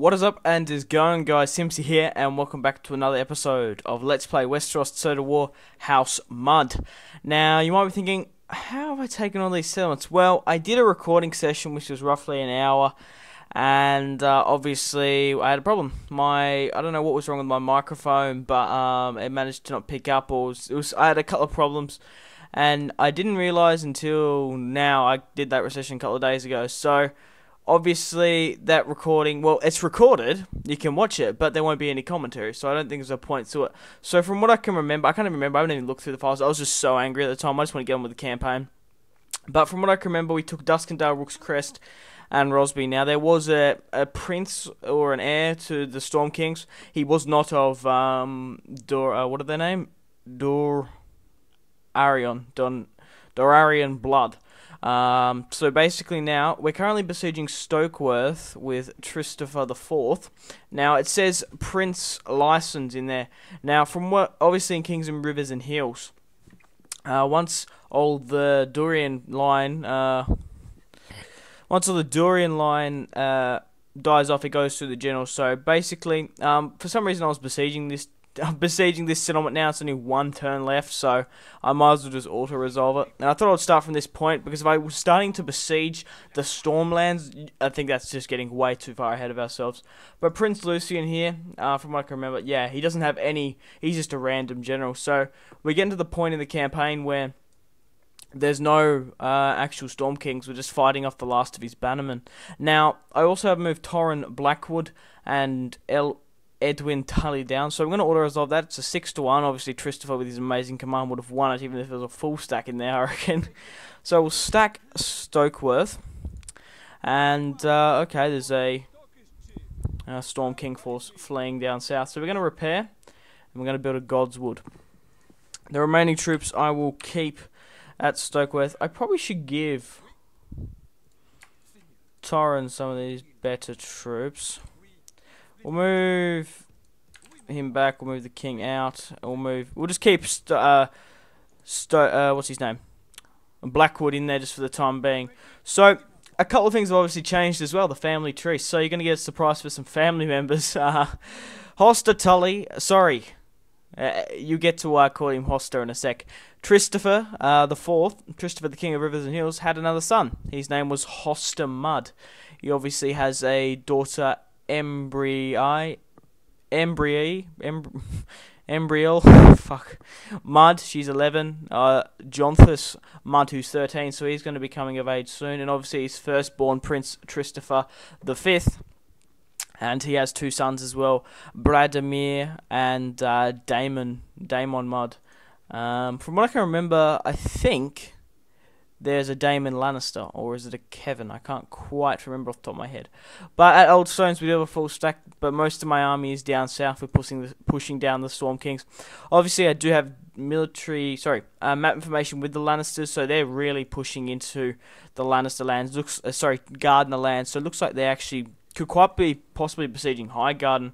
What is up and is going, guys? Simpzy here, and welcome back to another episode of Let's Play Westeros Total War House Mud. Now, you might be thinking, how have I taken all these settlements? Well, I did a recording session which was roughly an hour, and obviously I had a problem. I don't know what was wrong with my microphone, but it managed to not pick up, or I had a couple of problems, and I didn't realize until now. I did that session a couple of days ago, so obviously that recording, well, it's recorded, you can watch it, but there won't be any commentary, so I don't think there's a point to it. So from what I can remember, I can't even remember, I haven't even looked through the files, I was just so angry at the time, I just want to get on with the campaign. But from what I can remember, we took Duskendale, Rook's Crest, and Rosby. Now, there was a prince or an heir to the Storm Kings. He was not of, what are their name? Dorarian blood. So basically now, we're currently besieging Stokeworth with Christopher IV. Now, it says Prince License in there. Now, from what, obviously in Kings and Rivers and Hills, once all the Durian line, dies off, it goes to the general. So basically, for some reason I was besieging this settlement now. It's only one turn left, so I might as well just auto-resolve it. And I thought I'd start from this point, because if I was starting to besiege the Stormlands, I think that's just getting way too far ahead of ourselves. But Prince Lucian here, from what I can remember, yeah, he doesn't have any, he's just a random general. So we're getting to the point in the campaign where there's no actual Storm Kings. We're just fighting off the last of his bannermen. Now, I also have moved Torrin Blackwood and Edwin Tully down, so I'm going to auto-resolve that. It's a 6-1. Obviously, Christopher with his amazing command would have won it, even if there was a full stack in there, I reckon. So we'll stack Stokeworth. And, okay, there's a Storm King force fleeing down south. So we're going to repair, and we're going to build a God's Wood. The remaining troops I will keep at Stokeworth. I probably should give Torrin some of these better troops. We'll move him back. We'll move the king out. We'll just keep what's his name? Blackwood in there just for the time being. So a couple of things have obviously changed as well. The family tree. So you're gonna get a surprise for some family members. Hoster Tully. Sorry. You get to call him Hoster in a sec. Christopher the Fourth, Christopher the King of Rivers and Hills, had another son. His name was Hoster Mud. He obviously has a daughter, Embriel, fuck, Mud, she's 11, Jonthus Mud, who's 13, so he's going to be coming of age soon, and obviously his firstborn Prince Christopher V, and he has two sons as well, Bradamir and Daemon Mud. From what I can remember, I think there's a Daemon Lannister, or is it a Kevin? I can't quite remember off the top of my head. But at Old Stones we do have a full stack, but most of my army is down south. We're pushing down the Storm Kings. Obviously, I do have map information with the Lannisters, so they're really pushing into the Lannister lands. Gardner lands. So it looks like they actually could quite be possibly besieging Highgarden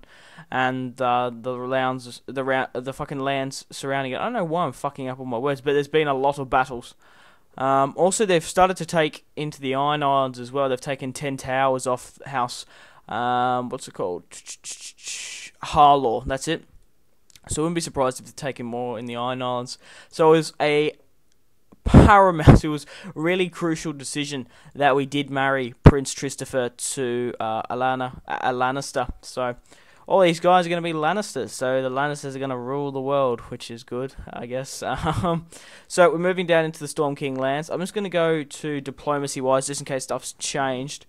and the fucking lands surrounding it. I don't know why I'm fucking up on my words, but there's been a lot of battles. Also, they've started to take into the Iron Islands as well. They've taken 10 towers off House, what's it called? Harlaw, that's it. So I wouldn't be surprised if they're taking more in the Iron Islands. So it was a paramount, it was a really crucial decision that we did marry Prince Christopher to a Lannister. So all these guys are going to be Lannisters, so the Lannisters are going to rule the world, which is good, I guess. So we're moving down into the Storm King lands. I'm just going to go to diplomacy-wise, just in case stuff's changed.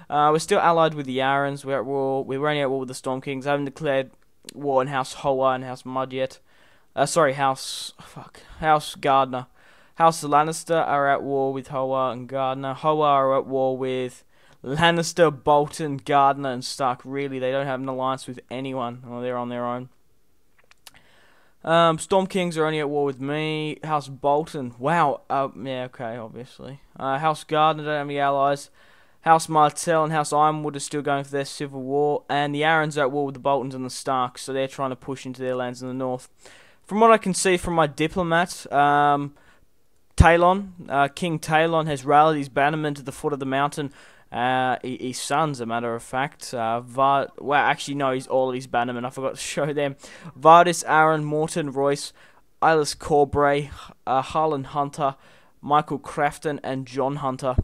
We're still allied with the Yarrans. We're at war. We're running at war with the Storm Kings. I haven't declared war in House Hoa and House Mud yet. House Gardner. House Lannister are at war with Hoa and Gardner. Hoa are at war with Lannister, Bolton, Gardner, and Stark. Really, they don't have an alliance with anyone. Oh, they're on their own. Storm Kings are only at war with me. House Bolton. Wow. Yeah, okay, obviously. House Gardner don't have any allies. House Martell and House Ironwood are still going for their civil war. And the Arryns are at war with the Boltons and the Starks, so they're trying to push into their lands in the north. From what I can see from my diplomat, Talon, King Talon has rallied his bannermen to the foot of the mountain His sons, a matter of fact. Well, actually, no, he's all of his bannermen. I forgot to show them. Vardis, Aaron, Morton, Royce, Ilis Corbray, Harlan Hunter, Michael Crafton, and John Hunter.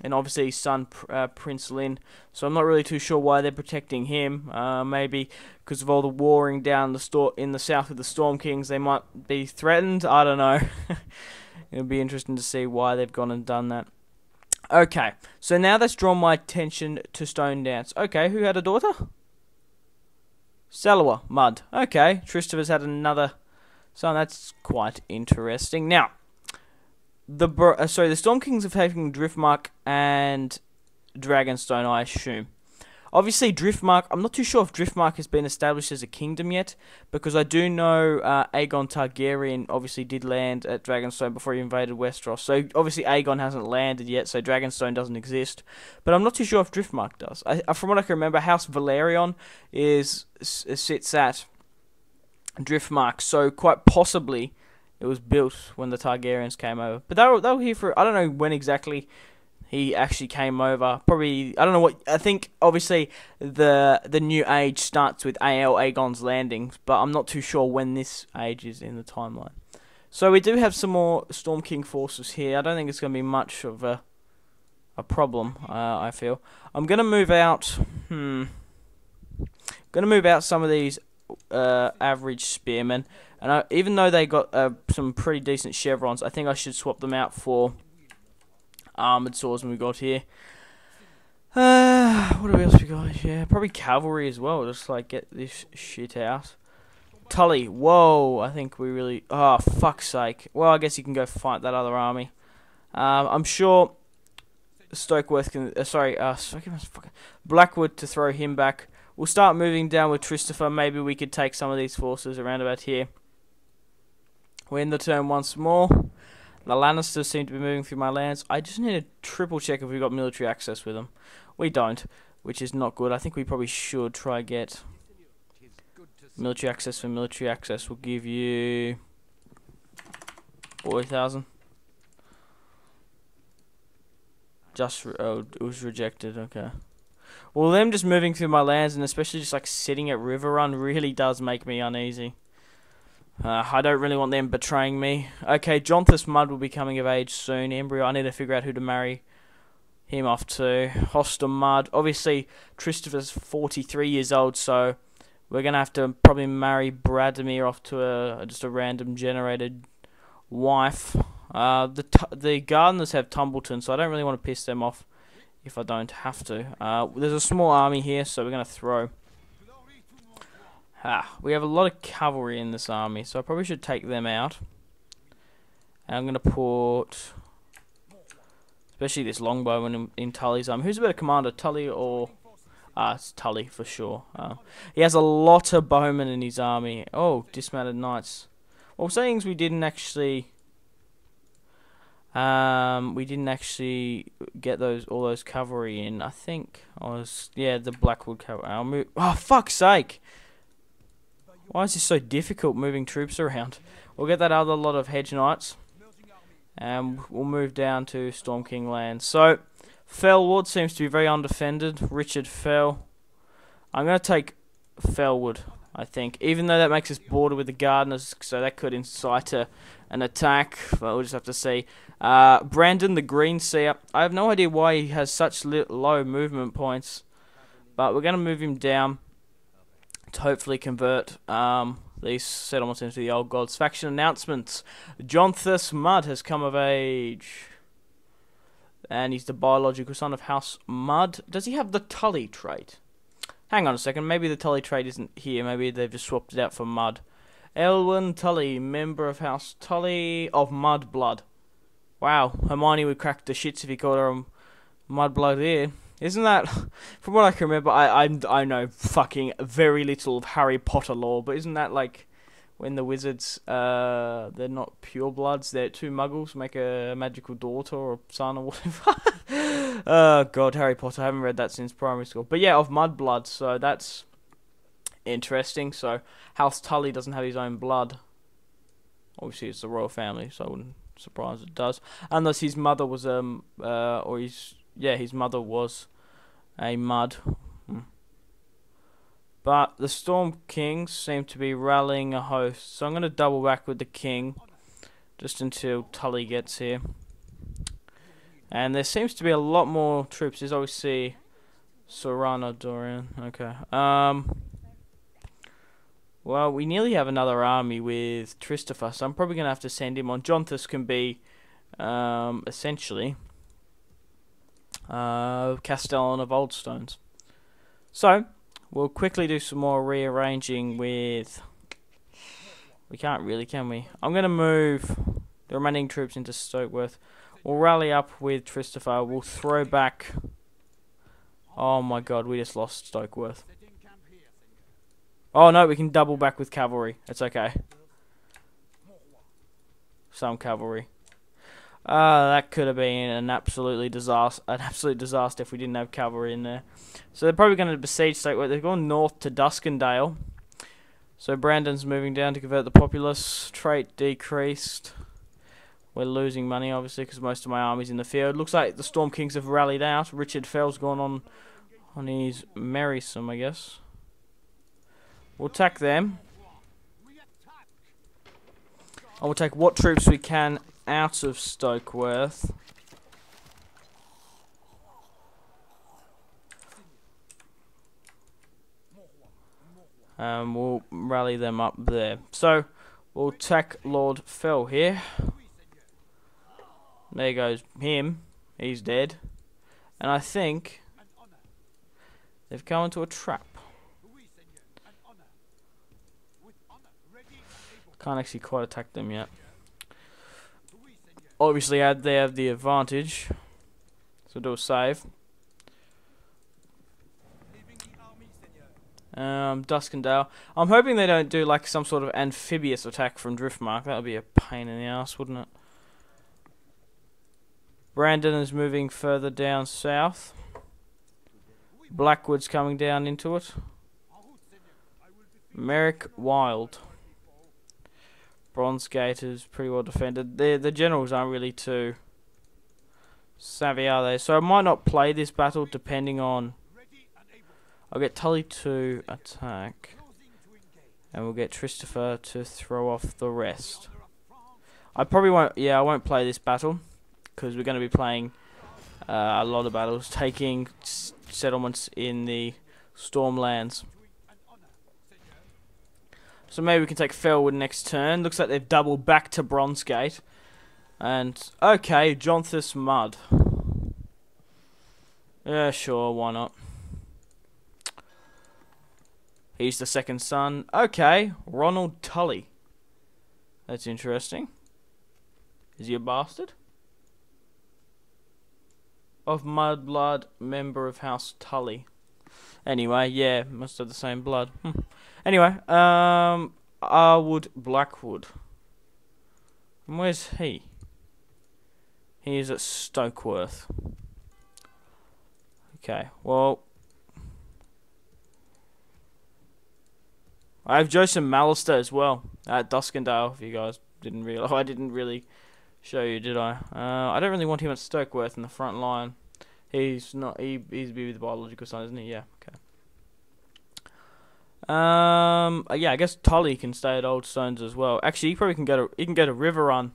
And obviously his son, Prince Lynn. So I'm not really too sure why they're protecting him. Maybe because of all the warring down in the south with the Storm Kings, they might be threatened. I don't know. It'll be interesting to see why they've gone and done that. Okay, so now that's drawn my attention to Stone Dance. Okay, who had a daughter? Salwa, Mud. Okay, Tristaver's had another son. That's quite interesting. Now, the Storm Kings have taken Driftmark and Dragonstone, I assume. Obviously, Driftmark, I'm not too sure if Driftmark has been established as a kingdom yet, because I do know Aegon Targaryen obviously did land at Dragonstone before he invaded Westeros. So, obviously, Aegon hasn't landed yet, so Dragonstone doesn't exist. But I'm not too sure if Driftmark does. From what I can remember, House Valerion sits at Driftmark, so quite possibly it was built when the Targaryens came over. But they were here for, I don't know when exactly he actually came over. Probably, I don't know what, I think obviously the new age starts with Aegon's landings, but I'm not too sure when this age is in the timeline. So we do have some more Storm King forces here. I don't think it's going to be much of a problem, I feel. I'm going to move out, some of these average spearmen. And even though they got some pretty decent chevrons, I think I should swap them out for armored swordsmen we got here. What else we got here? Probably cavalry as well, just like get this shit out. Tully, whoa, I think we really, oh fuck's sake. Well, I guess you can go fight that other army. I'm sure Stokeworth can, Blackwood to throw him back. We'll start moving down with Christopher. Maybe we could take some of these forces around about here. We're in the turn once more. The Lannisters seem to be moving through my lands. I just need to triple check if we've got military access with them. We don't, which is not good. I think we probably should try get military access for military access. We'll give you 40,000. It was rejected, okay. Well, them just moving through my lands and especially just like sitting at River Run really does make me uneasy. I don't really want them betraying me. Okay, Jonthus Mudd will be coming of age soon. Embryo, I need to figure out who to marry him off to. Hoster Mudd. Obviously, Christopher's 43 years old, so we're going to have to probably marry Bradimir off to just a random generated wife. The Gardeners have Tumbleton, so I don't really want to piss them off if I don't have to. There's a small army here, so we're going to throw. We have a lot of cavalry in this army, so I probably should take them out. And I'm going to put, especially this longbowman in Tully's army. Who's a better commander, Tully or... it's Tully for sure. He has a lot of bowmen in his army. Oh, dismounted knights. Well, saying is we didn't actually get all those cavalry in. I think the Blackwood cavalry. I'll move. Oh, fuck's sake! Why is this so difficult moving troops around? We'll get that other lot of hedge knights, and we'll move down to Storm King land. So, Fellwood seems to be very undefended. Richard Fell. I'm going to take Fellwood, I think. Even though that makes us border with the Gardeners, so that could incite an attack. But we'll just have to see. Brandon the Greenseer. I have no idea why he has such low movement points. But we're going to move him down to hopefully convert these settlements into the old gods. Faction announcements. Jonthus Mudd has come of age. And he's the biological son of House Mudd. Does he have the Tully trait? Hang on a second. Maybe the Tully trait isn't here. Maybe they've just swapped it out for Mudd. Elwyn Tully, member of House Tully of Mud Blood. Wow. Hermione would crack the shits if he called her Mud Blood here. Isn't that, from what I can remember, I know fucking very little of Harry Potter lore, but isn't that like when the wizards, they're not pure bloods, they're two muggles, make a magical daughter or son or whatever? Oh god, Harry Potter, I haven't read that since primary school. But yeah, of mud blood, so that's interesting. So House Tully doesn't have his own blood. Obviously it's the royal family, so I wouldn't be surprised it does. Unless his mother was, his mother was a mud. But the Storm Kings seem to be rallying a host, so I'm going to double back with the King just until Tully gets here. And there seems to be a lot more troops. There's obviously Sorana Dorian. Okay. Well, we nearly have another army with Tristopher, so I'm probably going to have to send him on. Jonthus can be essentially Castellan of Oldstones. So we'll quickly do some more rearranging with... We can't really, can we? I'm going to move the remaining troops into Stokeworth. We'll rally up with Tristopher. We'll throw back... Oh my god, we just lost Stokeworth. Oh no, we can double back with cavalry. It's okay. Some cavalry. That could have been an absolute disaster if we didn't have cavalry in there. So they're probably going to besiege Stokeworth. They've gone north to Duskendale. So Brandon's moving down to convert the populace. Trait decreased. We're losing money, obviously, because most of my army's in the field. Looks like the Storm Kings have rallied out. Richard Fell's gone on his merrysome, I guess. We'll attack them. I will take what troops we can out of Stokeworth. We'll rally them up there. So, we'll attack Lord Fell here. There goes him. He's dead. And I think they've come into a trap. Can't actually quite attack them yet. Obviously, they have the advantage. So do a save. Duskendale. I'm hoping they don't do like some sort of amphibious attack from Driftmark. That would be a pain in the ass, wouldn't it? Brandon is moving further down south. Blackwood's coming down into it. Merrick Wild. Bronzegate is pretty well defended. The generals aren't really too savvy, are they? So I might not play this battle depending on... I'll get Tully to attack. And we'll get Tristopher to throw off the rest. I probably won't... Yeah, I won't play this battle. Because we're going to be playing a lot of battles. Taking settlements in the Stormlands. So maybe we can take Felwood next turn. Looks like they've doubled back to Bronzegate. And, okay, Jonthus Mud. Yeah, sure, why not? He's the second son. Okay, Ronald Tully. That's interesting. Is he a bastard? Of Mudblood, member of House Tully. Anyway, yeah, must have the same blood. Anyway, Arwood Blackwood. And where's he? He is at Stokeworth. Okay, well... I have Joseph Mallister as well, at Duskendale, if you guys didn't realise. I didn't really show you, did I? I don't really want him at Stokeworth in the front line. He's not, he's with the biological son, isn't he? Yeah, okay. Yeah, I guess Tully can stay at Old Stones as well. Actually, he probably can go to Riverrun.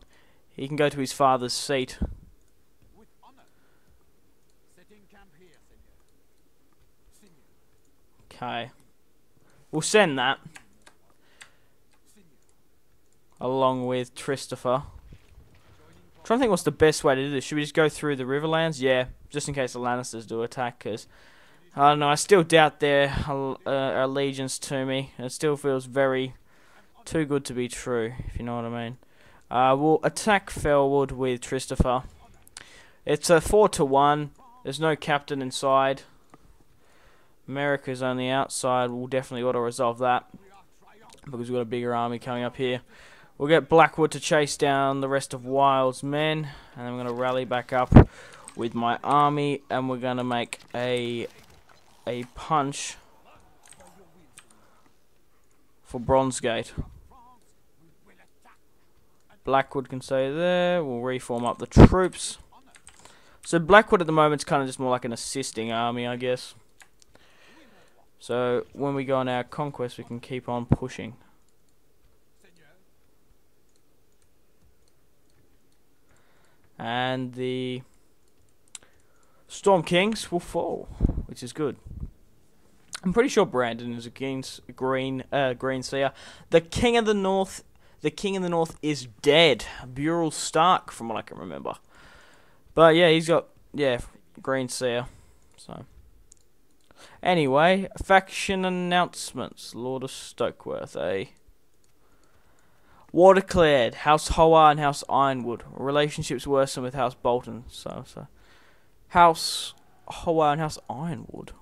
He can go to his father's seat. Okay. We'll send that. Along with Tristopher. I'm trying to think what's the best way to do this. Should we just go through the Riverlands? Yeah, just in case the Lannisters do attack, because... I don't know, I still doubt their allegiance to me. It still feels very too good to be true, if you know what I mean. We'll attack Felwood with Tristopher. It's a 4-1. There's no captain inside. America's on the outside. We'll definitely auto-resolve that, because we've got a bigger army coming up here. We'll get Blackwood to chase down the rest of Wild's men, and then we're going to rally back up with my army, and we're going to make a punch for Bronzegate. Blackwood can stay there. We'll reform up the troops. So Blackwood at the moment is kind of just more like an assisting army, I guess. So when we go on our conquest, we can keep on pushing. And the Storm Kings will fall, which is good. I'm pretty sure Brandon is a green seer. The King of the North is dead. Burrell Stark, from what I can remember. But yeah, he's got green seer. So anyway, faction announcements. Lord of Stokeworth, war declared. House Howard and House Ironwood. Relationships worsen with House Bolton. So House Howard and House Ironwood.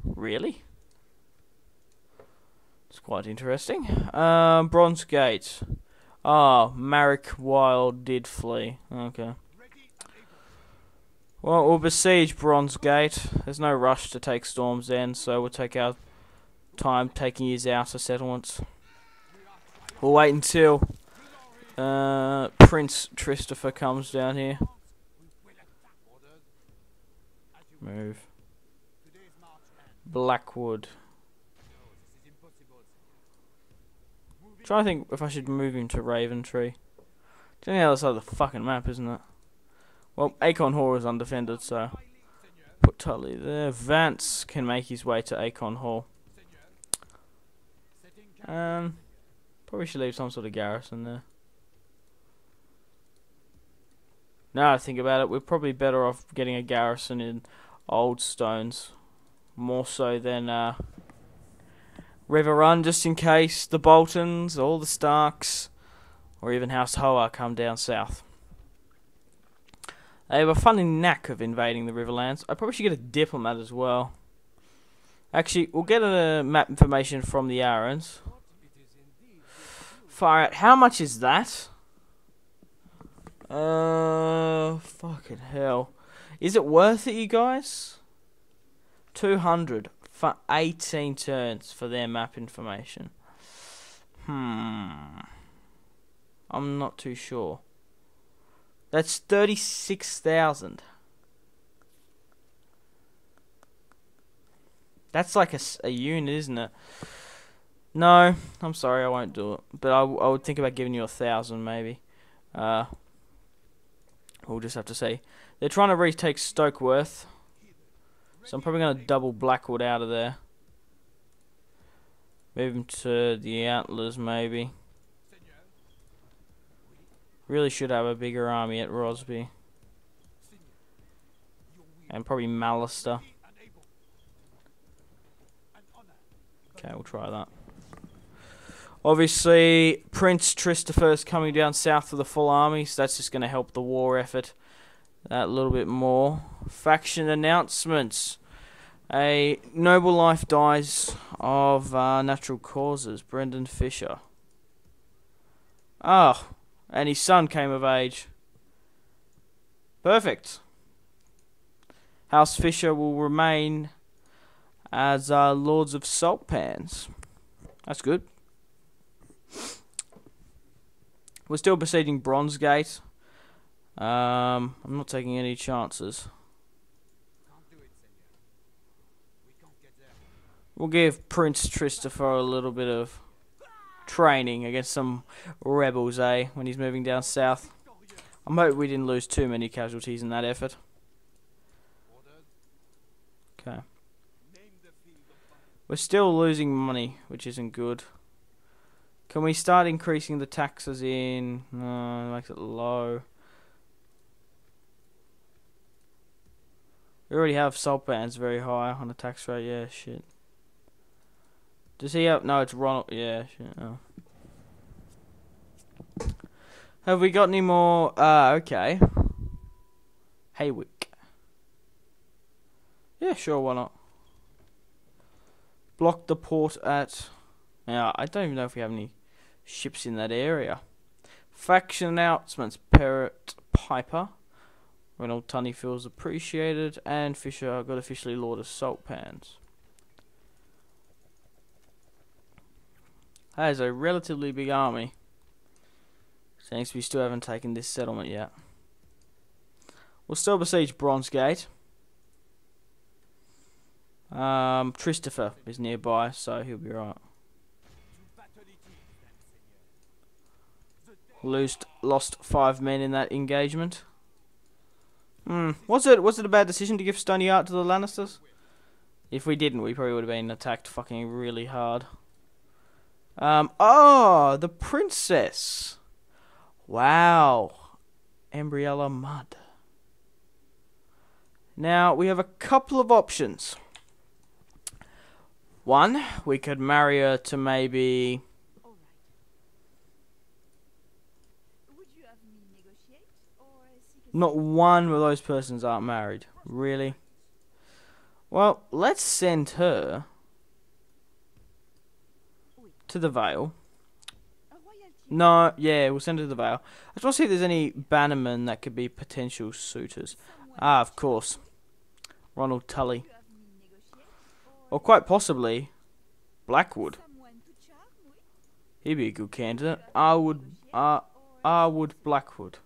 Really? It's quite interesting. Bronze Gate. Ah, Marek Wild did flee. Okay. Well, we'll besiege Bronze Gate. There's no rush to take Storm's End, so we'll take our time taking his outer settlements. We'll wait until Prince Christopher comes down here. Move. Blackwood. Trying to think if I should move him to Raventree. It's on the other side of the fucking map, isn't it? Well, Acorn Hall is undefended, so put Tully there. Vance can make his way to Acorn Hall. Probably should leave some sort of garrison there. Now I think about it, we're probably better off getting a garrison in Old Stones, more so than River Run, just in case the Boltons, all the Starks, or even House Hoa come down south. They have a funny knack of invading the Riverlands. I probably should get a diplomat as well. Actually, we'll get a map information from the Arons. Far out. How much is that? Fucking hell. Is it worth it, you guys? 200 for 18 turns for their map information. I'm not too sure. That's 36,000. That's like a unit, isn't it? No, I'm sorry, I won't do it. But I would think about giving you 1,000 maybe. We'll just have to see. They're trying to retake Stokeworth, so I'm probably going to double Blackwood out of there. Move him to the Antlers maybe. Really should have a bigger army at Rosby. And probably Mallister. Okay, we'll try that. Obviously, Prince Christopher is coming down south with a full army, so that's just going to help the war effort that little bit more. Faction announcements. A noble life dies of natural causes. Brendan Fisher. Oh, and his son came of age. Perfect. House Fisher will remain as Lords of Saltpans. That's good. We're still besieging Bronzegate. I'm not taking any chances. We'll give Prince Christopher a little bit of training against some rebels, when he's moving down south. I'm hoping we didn't lose too many casualties in that effort. Okay. We're still losing money, which isn't good. Can we start increasing the taxes in... No, it makes it low. We already have Saltpans very high on the tax rate. Yeah, shit. Does he have... No, it's Ronald. Yeah, shit. Oh. Have we got any more... okay. Haywick. Yeah, sure, why not? Block the port at... Now, I don't even know if we have any ships in that area. Faction announcements. Parrot Piper. Ronald Tunney feels appreciated. And Fisher got officially Lord of Saltpans. That is a relatively big army. Thanks, we still haven't taken this settlement yet. We'll still besiege Bronzegate. Christopher is nearby, so he'll be right. Lost 5 men in that engagement. Was it a bad decision to give Stony Art to the Lannisters? If we didn't, we probably would have been attacked fucking really hard. Oh, the princess. Wow. Embriella Mudd. Now, we have a couple of options. One, we could marry her to maybe... Not one of those persons aren't married. Really? Well, let's send her to the Vale. No, yeah, we'll send her to the Vale. I just want to see if there's any bannermen that could be potential suitors. Ah, of course. Ronald Tully. Or quite possibly, Blackwood. He'd be a good candidate. Arwood Blackwood.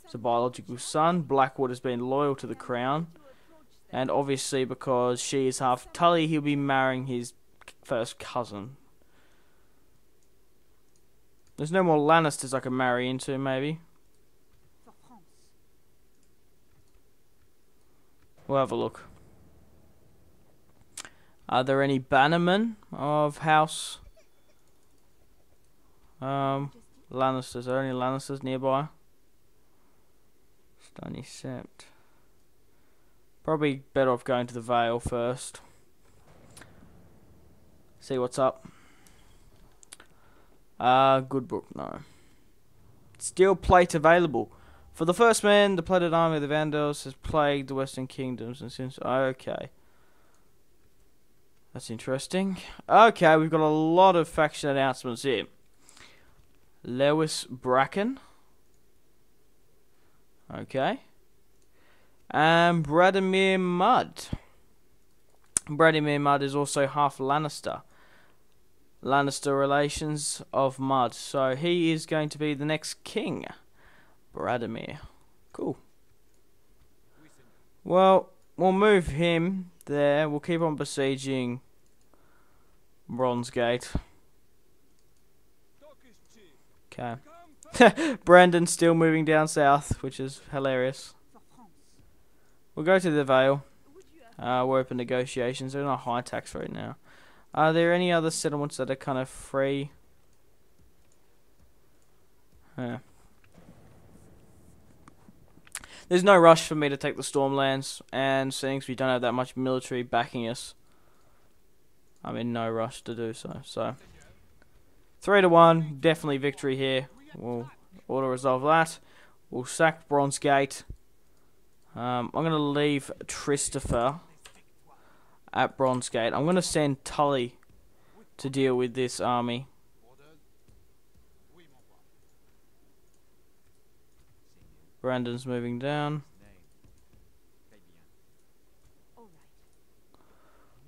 He's a biological son. Blackwood has been loyal to the crown. And obviously because she is half Tully, he'll be marrying his first cousin. There's no more Lannisters I can marry into, maybe. We'll have a look. Are there any bannermen of House Lannisters? Are there any Lannisters nearby? Stony Sept. Probably better off going to the Vale first. See what's up. Goodbrook, no. Steel plate available. For the first man, the plated army of the Vandals has plagued the Western Kingdoms and since... Okay. That's interesting. Okay, we've got a lot of faction announcements here. Lewis Bracken. Okay. And Bradimir Mudd. Bradimir Mudd is also half Lannister. Lannister relations of Mudd. So he is going to be the next king. Bradimir. Cool. Well, we'll move him there. We'll keep on besieging Bronzegate. Okay. Brandon's still moving down south, which is hilarious. We'll go to the Vale. We're open negotiations. They're not high tax right now. Are there any other settlements that are kind of free? There's no rush for me to take the Stormlands, and since we don't have that much military backing us, I'm in no rush to do so. So 3-1, definitely victory here. We'll auto-resolve that. We'll sack Bronzegate. I'm going to leave Christopher at Bronzegate. I'm going to send Tully to deal with this army. Brandon's moving down.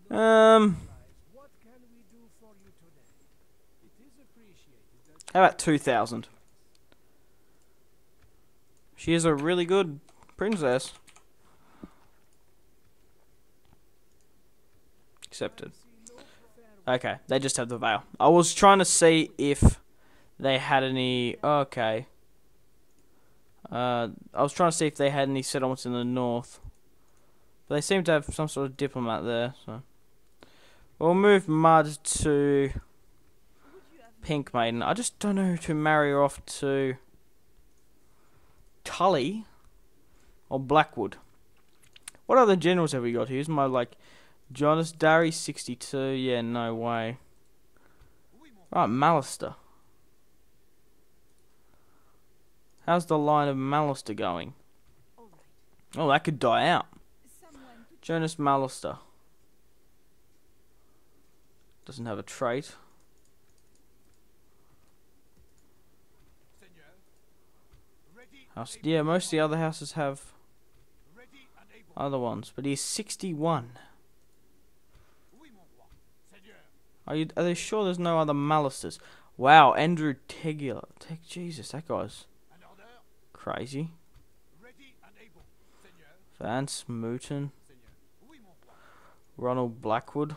How about 2,000? She is a really good princess. Accepted. Okay, they just have the Vale. I was trying to see if they had any... Okay. I was trying to see if they had any settlements in the north. But they seem to have some sort of diplomat there, so... We'll move Mudd to Pink Maiden. I just don't know who to marry her off to. Tully or Blackwood. What other generals have we got? Here's my, like, Jonas Darry 62. Yeah, no way. Right, Malister. How's the line of Malister going? Oh, that could die out. Jonas Malister. Doesn't have a trait. House, yeah, most of the other houses have other ones, but he's 61. Are they sure there's no other Malisters? Wow, Andrew Tegular. Jesus, that guy's crazy. Vance Mooten. Ronald Blackwood.